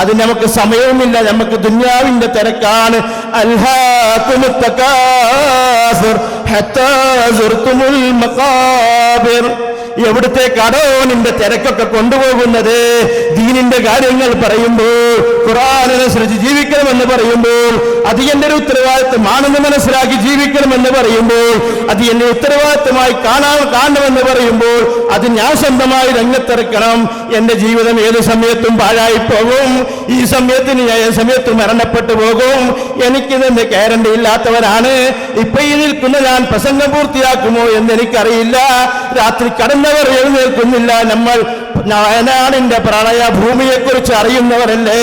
Speaker 1: അത് നമുക്ക് സമയവുമില്ല. നമുക്ക് ദുനിയാവിന്റെ തിരക്കാണ്. അൽഹാകുമുത് തകാസുർ ഹത്താ സുർതുമുൽ മഖാബിർ. എവിടത്തേക്കാണോ നിന്റെ തിരക്കൊക്കെ കൊണ്ടുപോകുന്നത്? ദീനിന്റെ കാര്യങ്ങൾ പറയുമ്പോൾ, ഖുർആനനുസരിച്ച് ജീവിക്കണമെന്ന് പറയുമ്പോൾ, അത് എന്റെ ഒരു ഉത്തരവാദിത്വമാണെന്ന് മനസ്സിലാക്കി ജീവിക്കണമെന്ന് പറയുമ്പോൾ, അത് എന്റെ ഉത്തരവാദിത്വമായി കാണണമെന്ന് പറയുമ്പോൾ, അത് ഞാൻ സ്വന്തമായി രംഗത്തിറക്കണം. എന്റെ ജീവിതം ഏത് സമയത്തും പാഴായി പോകും. ഈ സമയത്തിന് ഞാൻ സമയത്ത് മരണപ്പെട്ടു പോകും. എനിക്കിതെന്ന് ഗ്യാരണ്ടി ഇല്ലാത്തവരാണ്. ഇപ്പൊ ഈ നിൽക്കുന്ന ഞാൻ പ്രസംഗം പൂർത്തിയാക്കുമോ എന്ന് എനിക്കറിയില്ല. രാത്രി കടന്നവർ എഴുന്നേൽക്കുന്നില്ല. നമ്മൾ വയനാടിന്റെ പ്രളയ ഭൂമിയെക്കുറിച്ച് അറിഞ്ഞവരല്ലേ,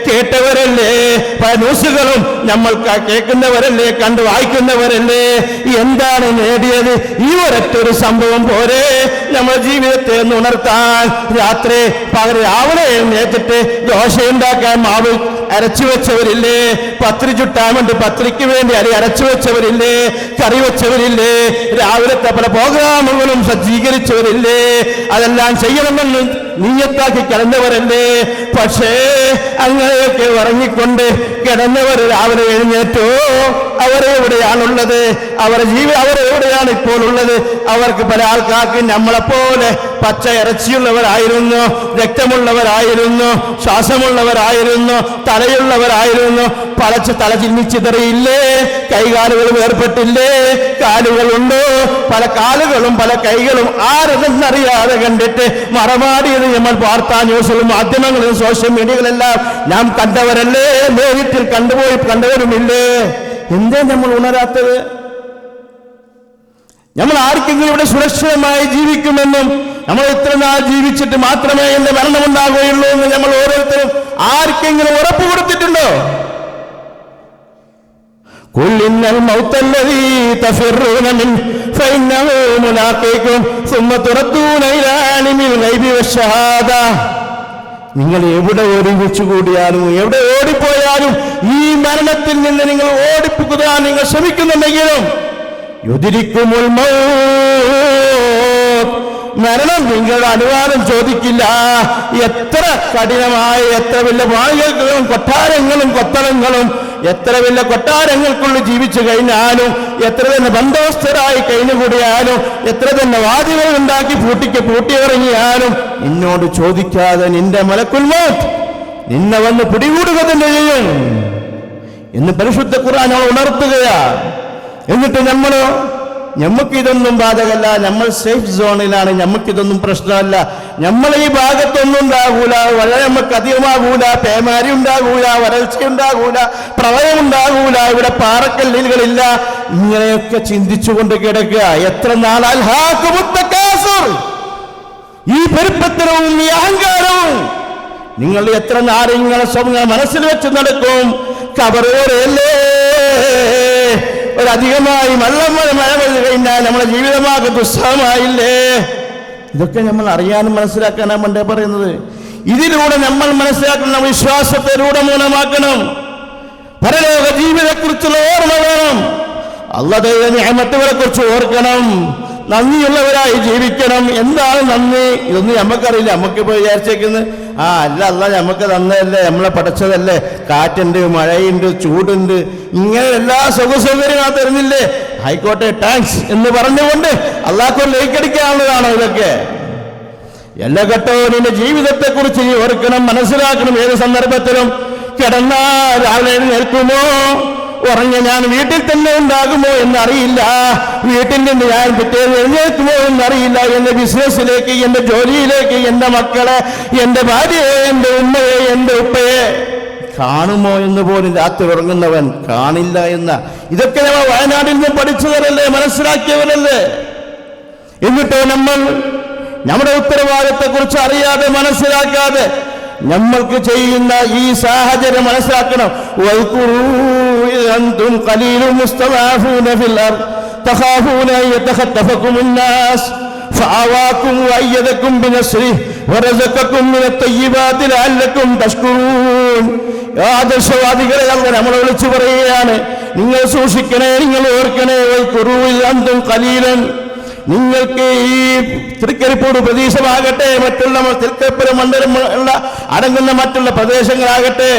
Speaker 1: കേട്ടവരല്ലേ, പല ന്യൂസുകളും നമ്മൾ കേൾക്കുന്നവരല്ലേ, കണ്ടു വായിക്കുന്നവരല്ലേ. എന്താണ് നേടിയത്? ഈ ഒരൊറ്റൊരു സംഭവം പോരെ നമ്മുടെ ജീവിതത്തെ ഒന്ന് ഉണർത്താൻ. രാത്രി രാവിലെ എഴുന്നേറ്റിട്ട് ദോശയുണ്ടാക്കാൻ മാവ് അരച്ചു വെച്ചവരില്ലേ? പത്രി ചുട്ടാൻ വേണ്ടി പത്രിക്ക് വേണ്ടി അരച്ചു വെച്ചവരില്ലേ? കറി വെച്ചവരില്ലേ? രാവിലത്തെ പല പ്രോഗ്രാമുകളും സജ്ജീകരിച്ചവരില്ലേ? അതെല്ലാം ചെയ്യണമെന്ന് നീയത്താക്കി കിടന്നവരല്ലേ? പക്ഷേ അങ്ങനെയൊക്കെ ഉറങ്ങിക്കൊണ്ട് കിടന്നവർ രാവിലെ എഴുന്നേറ്റോ? അവരെവിടെയാണുള്ളത്? അവരെവിടെയാണ് ഇപ്പോൾ ഉള്ളത്? അവർക്ക് പല ആൾക്കാർക്ക് നമ്മളെപ്പോലെ പച്ച ഇറച്ചിയുള്ളവരായിരുന്നു, രക്തമുള്ളവരായിരുന്നു, ശ്വാസമുള്ളവരായിരുന്നു, തലയുള്ളവരായിരുന്നു. തല ചിന്നിച്ചിതറിയില്ലേ? കൈകാലുകൾ വേർപെട്ടില്ലേ? കാലുകളുണ്ടോ? പല കാലുകളും പല കൈകളും ആരെന്നറിയാതെ കണ്ടിട്ട് മറമാടിയത് നമ്മൾ വാർത്താ ന്യൂസിലും മാധ്യമങ്ങളിലും സോഷ്യൽ മീഡിയകളെല്ലാം നാം കണ്ടവരല്ലേ? നേരിട്ടിൽ കണ്ടവരുമില്ലേ? എന്തേ നമ്മൾ ഉണരാത്തത്? നമ്മൾ ആർക്കെങ്കിലും ഇവിടെ സുരക്ഷിതമായി ജീവിക്കുമെന്നും നമ്മൾ ഇത്ര നാൾ ജീവിച്ചിട്ട് മാത്രമേ എന്റെ മരണമുണ്ടാകുകയുള്ളൂ എന്ന് നമ്മൾ ഓരോരുത്തരും ആർക്കെങ്കിലും ഉറപ്പ് കൊടുത്തിട്ടുണ്ടോ? ഖുൽ ഇന്നൽ മൗതല്ലദീ തഫിറൂന മിൻ ഫഇന്നഹു മുലാഖീകും സുമ്മ തുറദ്ദൂന ഇലാ ആലിമിൽ ഗൈബി വശഹാദ. നിങ്ങൾ എവിടെ ഒരുമിച്ച് കൂടിയാലും എവിടെ ഓടിപ്പോയാലും ഈ മരണത്തിൽ നിന്ന് നിങ്ങൾ ഓടിപ്പോകാൻ നിങ്ങൾ ശ്രമിക്കുന്നുണ്ടെങ്കിലും യുദ്രിക്കുമുൽ മൗത്ത്, മരണം നിങ്ങളുടെ അനുവാദം ചോദിക്കില്ല. എത്ര കഠിനമായ, എത്ര വലിയ മാളികകളും കൊട്ടാരങ്ങളും കൊത്തളങ്ങളും, എത്ര വലിയ കൊട്ടാരങ്ങൾക്കുള്ളിൽ ജീവിച്ചു കഴിഞ്ഞാലും, എത്ര തന്നെ ബന്ധവസ്ഥരായി കഴിഞ്ഞുകൂടിയാലും, എത്ര തന്നെ വാതിലുകൾ ഉണ്ടാക്കി പൂട്ടിയിറങ്ങിയാലും നിന്നോട് ചോദിക്കാതെ നിന്റെ മലക്കുൽ മൗത്ത് നിന്നെ വന്ന് പിടികൂടുക തന്നെ ചെയ്യും എന്ന് പരിശുദ്ധ ഖുർആൻ ഉണർത്തുകയാ. എന്നിട്ട് നമുക്കിതൊന്നും ബാധകല്ല, നമ്മൾ സേഫ് സോണിലാണ്, നമുക്കിതൊന്നും പ്രശ്നമല്ല, നമ്മൾ ഈ ഭാഗത്തൊന്നും ഉണ്ടാകൂല, വളരെ നമുക്ക് അധികമാകൂല, പേമാരി ഉണ്ടാകൂല, വരൾച്ച ഉണ്ടാകൂല, പ്രളയം ഉണ്ടാകൂല, ഇവിടെ പാറക്കല്ലുകളില്ല. ഇങ്ങനെയൊക്കെ ചിന്തിച്ചുകൊണ്ട് കിടക്കുക. എത്ര നാളാൽ ഈ പെരുപ്പത്തരവും ഈ അഹങ്കാരവും നിങ്ങൾ എത്ര നാരങ്ങളെ മനസ്സിൽ വെച്ച് നടക്കും? കബറോടെയല്ലേ ഒരധികമായി മഴ പെയ്തു കഴിഞ്ഞാൽ നമ്മുടെ ജീവിതമാകെ ദുസ്സഹമായില്ലേ? ഇതൊക്കെ നമ്മൾ അറിയാനും മനസ്സിലാക്കാനാണ് പണ്ടേ പറയുന്നത്. ഇതിലൂടെ നമ്മൾ മനസ്സിലാക്കുന്ന വിശ്വാസത്തിലൂടെ മൂലമാക്കണം. പരലോക ജീവിതത്തെക്കുറിച്ചുള്ള ഓർമ്മ വേണം. അല്ലാഹുവിന്റെ നിഅമത്തുകളെ കുറിച്ച് ഓർക്കണം. നന്ദിയുള്ളവരായി ജീവിക്കണം. എന്താണ് നന്ദി? ഇതൊന്നും നമുക്കറിയില്ല. നമുക്കിപ്പോൾ വിചാരിച്ചേക്കുന്നത് അല്ല നമുക്ക് തന്നതല്ലേ, നമ്മളെ പഠിച്ചതല്ലേ, കാറ്റുണ്ട്, മഴയുണ്ട്, ചൂടുണ്ട്, ഇങ്ങനെ എല്ലാ സുഖസൗകര്യങ്ങളും തരുന്നില്ലേ, ആയിക്കോട്ടെ താങ്ക്സ് എന്ന് പറഞ്ഞുകൊണ്ട് അള്ളാഹ്ക്ക് ലയിക്കടിക്കാനുള്ളതാണോ ഇതൊക്കെ? എല്ലാ ഘട്ടവും നിന്റെ ജീവിതത്തെക്കുറിച്ച് നീ ഓർക്കണം, മനസ്സിലാക്കണം. ഏത് സന്ദർഭത്തിലും കിടന്നാൽ രാവിലെ എഴുന്നേൽക്കുമോ? ഉറങ്ങ ഞാൻ വീട്ടിൽ തന്നെ ഉണ്ടാകുമോ എന്നറിയില്ല, വീട്ടിൽ നിന്ന് ഞാൻ പിറ്റേന്ന് എഴുന്നേൽക്കുമോ എന്നറിയില്ല, എന്റെ ബിസിനസ്സിലേക്ക്, എന്റെ ജോലിയിലേക്ക്, എന്റെ മക്കളെ, എന്റെ ഭാര്യയെ, എന്റെ ഉമ്മയെ, എന്റെ ഉപ്പയെ കാണുമോ എന്ന് പോലും രാത്രി ഉറങ്ങുന്നവൻ കാണില്ല എന്ന ഇതൊക്കെ നമ്മൾ വയനാട്ടിൽ നിന്ന് പഠിച്ചവരല്ലേ, മനസ്സിലാക്കിയവരല്ലേ. എന്നിട്ടോ നമ്മൾ നമ്മുടെ ഉത്തരവാദിത്തത്തെക്കുറിച്ച് അറിയാതെ, മനസ്സിലാക്കാതെ നമ്മൾക്ക് ചെയ്യുന്ന ഈ സാഹചര്യം മനസ്സിലാക്കണം. അൻതും ഖലീലുൻ മുസ്തദഅഫൂന ഫിൽ അർദ് തഖാഫൂന യതഖത്തഫകുമുൻ നാസ് ഫഅവാകും വഅയ്യദകും ബിനസ്രിഹി വറസഖകും മിനത് തയ്യിബാതി ലഅല്ലകും തഷ്കുറൂൻ. ആദർശവാദികളെ അല്ലാഹു നമ്മളെ വിളിച്ചു പറയുകയാണ്, നിങ്ങൾ സൂക്ഷിക്കണേ, നിങ്ങൾ ഓർക്കണേ. അൻതും ഖലീലൻ, നിങ്ങൾക്ക് ഈ തൃക്കരിപ്പൂർ പ്രദേശമാകട്ടെ, മറ്റുള്ള തൃക്കരിപ്പൂർ മണ്ഡലം അടങ്ങുന്ന മറ്റുള്ള പ്രദേശങ്ങളാകട്ടെ,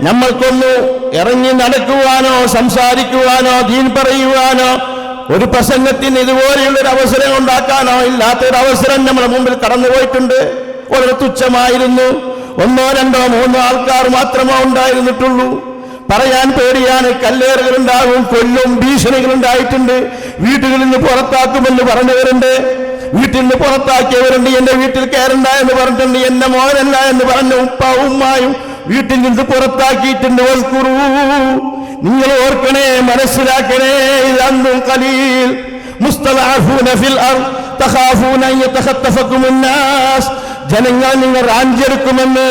Speaker 1: നമ്മൾക്കൊന്ന് ഇറങ്ങി നടക്കുവാനോ സംസാരിക്കുവാനോ ദീൻ പറയുവാനോ ഒരു പ്രസംഗത്തിന് ഇതുപോലെയുള്ളൊരു അവസരം ഉണ്ടാക്കാനോ ഇല്ലാത്തൊരു അവസരം നമ്മുടെ മുമ്പിൽ കടന്നുപോയിട്ടുണ്ട്. വളരെ തുച്ഛമായിരുന്നു. 1, 2, 3 ആൾക്കാർ മാത്രമേ ഉണ്ടായിരുന്നിട്ടുള്ളൂ. പറയാൻ പേടിയാണ്. കല്ലേറുകളുണ്ടാകും, കൊല്ലും, ഭീഷണികളുണ്ടായിട്ടുണ്ട്. വീട്ടുകളിൽ നിന്ന് പുറത്താക്കുമെന്ന് പറഞ്ഞവരുണ്ട്, വീട്ടിൽ നിന്ന് പുറത്താക്കിയവരുണ്ട്. എന്റെ വീട്ടിൽ കയറണ്ട എന്ന് പറഞ്ഞിട്ടുണ്ട്, എന്റെ മോനല്ല എന്ന് പറഞ്ഞ ഉപ്പ ഉമ്മായും വീട്ടിൽ നിന്ന് പുറത്താക്കിയിട്ടുണ്ട്. നിങ്ങൾ ഓർക്കണേ, മനസ്സിലാക്കണേ. അൻതും ഖലീൽ മുസ്തദഅഫൂന ഫിൽ അർദ് തഖാഫൂന യതഖത്തഫകുമുൻ നാസ്. ജനങ്ങൾ നിങ്ങൾ റാഞ്ചെടുക്കുമെന്ന്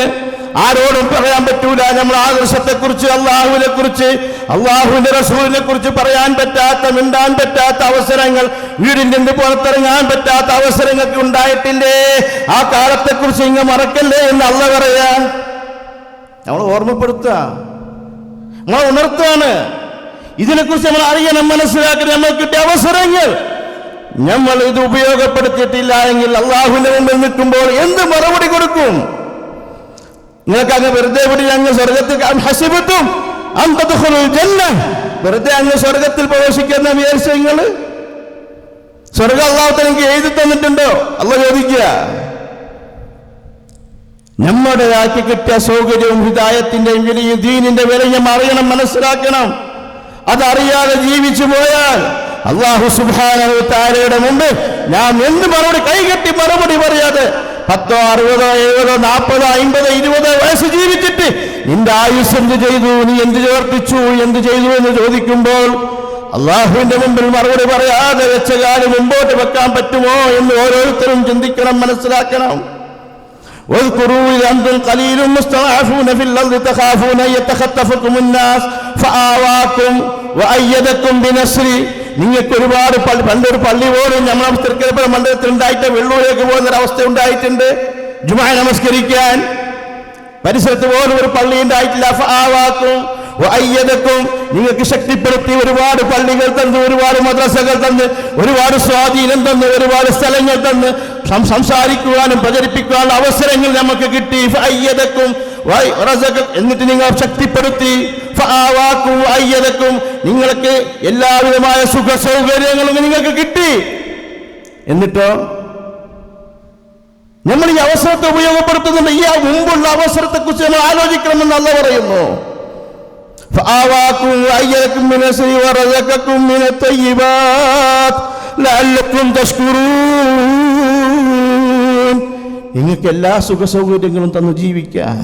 Speaker 1: ആരോടും പറയാൻ പറ്റൂല. നമ്മൾ ആദർശത്തെക്കുറിച്ച്, അള്ളാഹുവിനെ കുറിച്ച്, അള്ളാഹുവിന്റെ റസൂലിനെ കുറിച്ച് പറയാൻ പറ്റാത്ത, മിണ്ടാൻ പറ്റാത്ത അവസരങ്ങൾ, വീടിൽ നിന്ന് പുറത്തിറങ്ങാൻ പറ്റാത്ത അവസരങ്ങൾക്ക് ഉണ്ടായിട്ടില്ലേ? ആ കാലത്തെക്കുറിച്ച് ഇങ്ങ് മറക്കല്ലേ എന്ന് അള്ളാഹു പറയാ. നമ്മൾ ഓർമ്മപ്പെടുത്തുക, നമ്മൾ ഉണർത്തുകയാണ്. ഇതിനെക്കുറിച്ച് നമ്മൾ അറിയണം, മനസ്സിലാക്കണം. നമ്മൾ കിട്ടിയ അവസരങ്ങൾ നമ്മൾ ഇത് ഉപയോഗപ്പെടുത്തിയിട്ടില്ല എങ്കിൽ അള്ളാഹുവിന്റെ മുമ്പിൽ നിൽക്കുമ്പോൾ എന്ത് മറുപടി കൊടുക്കും? നിങ്ങൾക്ക് അങ്ങ് വെറുതെ വിടി അങ്ങ് സ്വർഗത്തിൽ ഹസിബത്തും അന്തദ്ഖുലുൽ ജന്ന, വെറുതെ അങ്ങ് സ്വർഗത്തിൽ പ്രവേശിക്കുന്ന വിചാരിച്ച നിങ്ങൾ? സ്വർഗം അള്ളാഹു തനിക്ക് എഴുതി തന്നിട്ടുണ്ടോ? അള്ളാഹു ചോദിക്കുക. നമ്മുടെ ആക്കി കിട്ടിയ സൗകര്യവും ഹിദായത്തിന്റെയും വിലയും ദീനിന്റെ വിലയും അറിയണം, മനസ്സിലാക്കണം. അതറിയാതെ ജീവിച്ചു പോയാൽ അല്ലാഹു സുബ്ഹാനഹു തആലയുടെ മുമ്പ് നാം എന്ത് മറുപടി, കൈകെട്ടി മറുപടി പറയാതെ 10, 60, 70, 40, 50, 20 വയസ്സ് ജീവിച്ചിട്ട് നിന്റെ ആയുസ് എന്ത് ചെയ്തു, നീ എന്ത് പ്രവർത്തിച്ചു, എന്ത് ചെയ്തു എന്ന് ചോദിക്കുമ്പോൾ അള്ളാഹുവിന്റെ മുമ്പിൽ മറുപടി പറയാതെ വെച്ച കാലം മുമ്പോട്ട് വെക്കാൻ പറ്റുമോ എന്ന് ഓരോരുത്തരും ചിന്തിക്കണം, മനസ്സിലാക്കണം. أنتم قليل مستضعفون في الأرض تخافون أن يتخطفكم الناس فآواكم وأيدكم بنصره. നിങ്ങൾക്ക് ഒരുപാട് പണ്ടൊരു പള്ളി പോലും നമ്മുടെ തൃക്കരിപ്പൂർ മണ്ഡലത്തിൽ ഉണ്ടായിട്ട് വെള്ളൂരേക്ക് പോകുന്നൊരവസ്ഥ ഉണ്ടായിട്ടുണ്ട്. ജുമാ നമസ്കരിക്കാൻ പരിസരത്ത് പോലും ഒരു പള്ളി ഉണ്ടായിട്ടില്ല. ഫആവാക്കും വഅയ്യദക്കും, നിങ്ങൾക്ക് ശക്തിപ്പെടുത്തി ഒരുപാട് പള്ളികൾ തന്നു, ഒരുപാട് മദ്രസകൾ തന്ന്, ഒരുപാട് സ്വാധീനം തന്നു, ഒരുപാട് സ്ഥലങ്ങൾ തന്ന് സംസാരിക്കുവാനും പ്രചരിപ്പിക്കാനുള്ള അവസരങ്ങൾ നമുക്ക് കിട്ടി. ഫഅയ്യദക്കും വറസഖക്കും, എന്നിട്ട് നിങ്ങൾ ശക്തിപ്പെടുത്തി. ഫആവാക്കും വഅയ്യദക്കും, നിങ്ങൾക്ക് എല്ലാവിധമായ സുഖ സൗകര്യങ്ങളും നിങ്ങൾക്ക് കിട്ടി. എന്നിട്ടോ നമ്മൾ ഈ അവസരത്തെ ഉപയോഗപ്പെടുത്തുന്നുണ്ട്. ഈ മുമ്പുള്ള അവസരത്തെ കുറിച്ച് നമ്മൾ ആലോചിക്കണമെന്ന് അല്ലാഹു പറയുന്നു. فآواكم وأيدكم بنصره ورزقكم من الطيبات لعلكم تشكرون. നിങ്ങൾക്ക് എല്ലാ സുഖ സൗകര്യങ്ങളും തന്നു ജീവിക്കാൻ,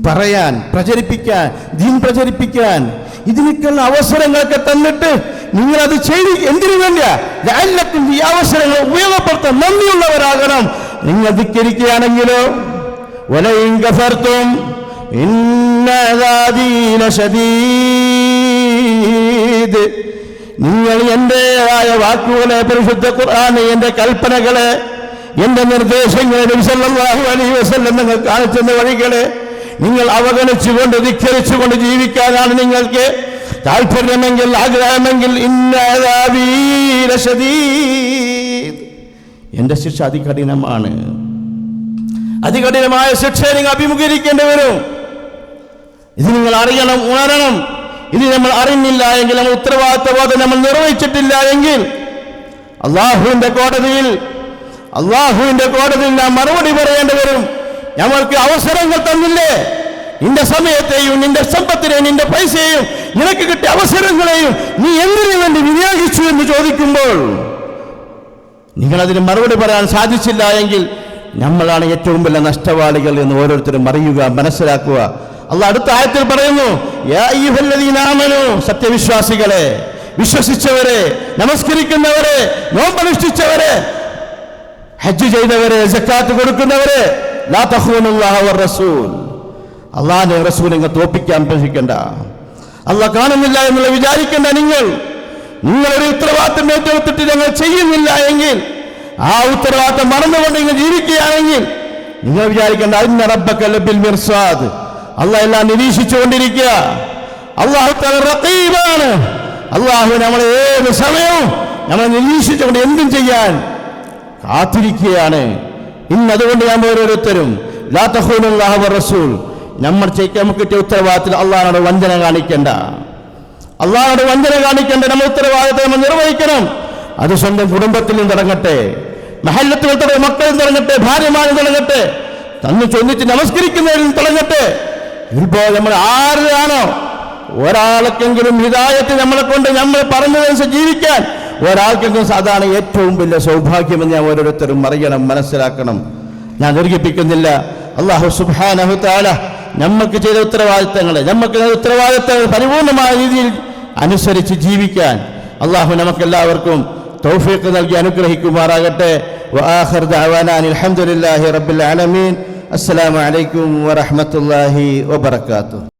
Speaker 1: പറയാൻ, പ്രചരിപ്പിക്കാൻ, ദീൻ പ്രചരിപ്പിക്കാൻ, ഇതിനൊക്കെയുള്ള അവസരങ്ങളൊക്കെ തന്നിട്ട് നിങ്ങൾ അത് ചെയ്ത് എന്തിനു വേണ്ടിയാ? ലഅല്ലക്കും, ഈ അവസരങ്ങൾ ഉപയോഗപ്പെടുത്താൻ നന്ദിയുള്ളവരാകണം. നിങ്ങൾ ധിക്കരിക്കുകയാണെങ്കിലോ വലഇൻ കഫർതും ഇന്ന അദാബി ലശദീദ്, നിങ്ങൾ എന്റേതായ വാക്കുകളെ, പരിശുദ്ധ ഖുർആൻ, എന്റെ കൽപ്പനകളെ, എന്റെ നിർദ്ദേശങ്ങളെ, നബി സല്ലല്ലാഹു അലൈഹി വസല്ലം നിങ്ങൾ കാണിച്ചെന്ന വഴികളെ നിങ്ങൾ അവഗണിച്ചുകൊണ്ട് ധിക്കരിച്ചുകൊണ്ട് ജീവിക്കാനാണ് നിങ്ങൾക്ക് താല്പര്യമെങ്കിൽ, ആഗ്രഹമെങ്കിൽ, ഇന്ന അദാബി ലശദീദ്, എന്റെ ശിക്ഷ അതികഠിനമാണ്. അതികഠിനമായ ശിക്ഷയെ നിങ്ങൾ അഭിമുഖീകരിക്കേണ്ടി വരും. ഇത് നിങ്ങൾ അറിയണം, ഉണരണം. ഇത് നമ്മൾ അറിഞ്ഞില്ല എങ്കിൽ, നമ്മൾ ഉത്തരവാദിത്തബോധം നമ്മൾ നിർവഹിച്ചിട്ടില്ല എങ്കിൽ അള്ളാഹുവിന്റെ കോടതിയിൽ നാം മറുപടി പറയേണ്ടി വരും. ഞങ്ങൾക്ക് അവസരങ്ങൾ തന്നില്ലേ? നിന്റെ സമയത്തെയും നിന്റെ സമ്പത്തിനെയും നിന്റെ പൈസയെയും നിനക്ക് കിട്ടിയ അവസരങ്ങളെയും നീ എന്തിനു വേണ്ടി വിനിയോഗിച്ചു എന്ന് ചോദിക്കുമ്പോൾ നിങ്ങളതിന് മറുപടി പറയാൻ സാധിച്ചില്ല എങ്കിൽ നമ്മളാണ് ഏറ്റവും വലിയ നഷ്ടവാളികൾ എന്ന് ഓരോരുത്തരും അറിയുക, മനസ്സിലാക്കുക. അല്ലാഹു അടുത്ത ആയത്തിൽ പറയുന്നു, യാ അയ്യുഹല്ലദീന ആമനൂ, സത്യവിശ്വാസികളെ, വിശ്വസിച്ചവരെ, നമസ്കരിക്കുന്നവരെ, നോമ്പനുഷ്ഠിച്ചവരെ, ഹജ്ജ് ചെയ്തവരെ, സക്കാത്ത് കൊടുക്കുന്നവരെ, ലാ തഖൂനുല്ലാഹ വറസൂൽ, അല്ലാഹുവിന്റെ റസൂലിനെ തോൽപ്പിക്കാൻ ശ്രമിക്കണ്ട. അല്ലാഹ് കാണുന്നില്ല എന്നുള്ള വിചാരിക്കേണ്ട. നിങ്ങളൊരു ഉത്തരവാദിത്തം ഏറ്റെടുത്തിട്ട് ഞങ്ങൾ ചെയ്യുന്നില്ല എങ്കിൽ, ആ ഉത്തരവാദിത്തം മറന്നുകൊണ്ട് നിങ്ങൾ ജീവിക്കുകയാണെങ്കിൽ നിങ്ങൾ വിചാരിക്കേണ്ട ഇന്ന റബ്ബക ലബിൽ മിർസാദ്, അല്ലാഹ് എല്ലാം നിരീക്ഷിച്ചുകൊണ്ടിരിക്കുക. അല്ലാഹു തആല റഖീബാണ്. അല്ലാഹു നമ്മളെ ഏത് സമയവും നമ്മളെ നിരീക്ഷിച്ചുകൊണ്ട് എന്തും ചെയ്യാൻ കാത്തിരിക്കുകയാണ്. ഇന്നതുകൊണ്ട് ഞാൻ ഓരോരുത്തരും ലാ തഖൂനുല്ലാഹ വറസൂൽ, നമുക്ക് കിട്ടിയ ഉത്തരവാദിത്തത്തിൽ അള്ളാഹുവിനോട് വഞ്ചന കാണിക്കേണ്ട. നമ്മൾ ഉത്തരവാദിത്തം നമ്മൾ നിർവഹിക്കണം. അത് സ്വന്തം കുടുംബത്തിൽ നിന്ന് തുടങ്ങട്ടെ, മഹല്ലത്തിൽ തുടങ്ങട്ടെ, മക്കളിൽ തുടങ്ങട്ടെ, ഭാര്യമാരിൽ തുടങ്ങട്ടെ, തന്നു ചൊന്നിച്ച് നമസ്കരിക്കുന്നവരിൽ തുടങ്ങട്ടെ. ഇപ്പോൾ നമ്മൾ ആരാണോ ഒരാൾക്കെങ്കിലും ഹിദായത്ത് നമ്മളെ കൊണ്ട് നമ്മൾ പറഞ്ഞതനുസരിച്ച് ജീവിക്കാൻ ഒരാൾക്കെങ്കിലും അതാണ് ഏറ്റവും വലിയ സൗഭാഗ്യമെന്ന് ഞാൻ ഓരോരുത്തരും അറിയണം, മനസ്സിലാക്കണം. ഞാൻ ദീർഘിപ്പിക്കുന്നില്ല. അല്ലാഹു സുബ്ഹാനഹു തആല നമുക്ക് ചെയ്ത ഉത്തരവാദിത്തങ്ങൾ പരിപൂർണമായ രീതിയിൽ അനുസരിച്ച് ജീവിക്കാൻ അല്ലാഹു നമുക്കെല്ലാവർക്കും തൗഫീഖ് നൽകി അനുഗ്രഹിക്കുമാറാകട്ടെ. വആഖിറു ദഅവാനാ അൽഹംദുലില്ലാഹി റബ്ബിൽ ആലമീൻ. അസ്സലാമു അലൈക്കും വറഹ്മത്തുള്ളാഹി വബറകാതുഹു.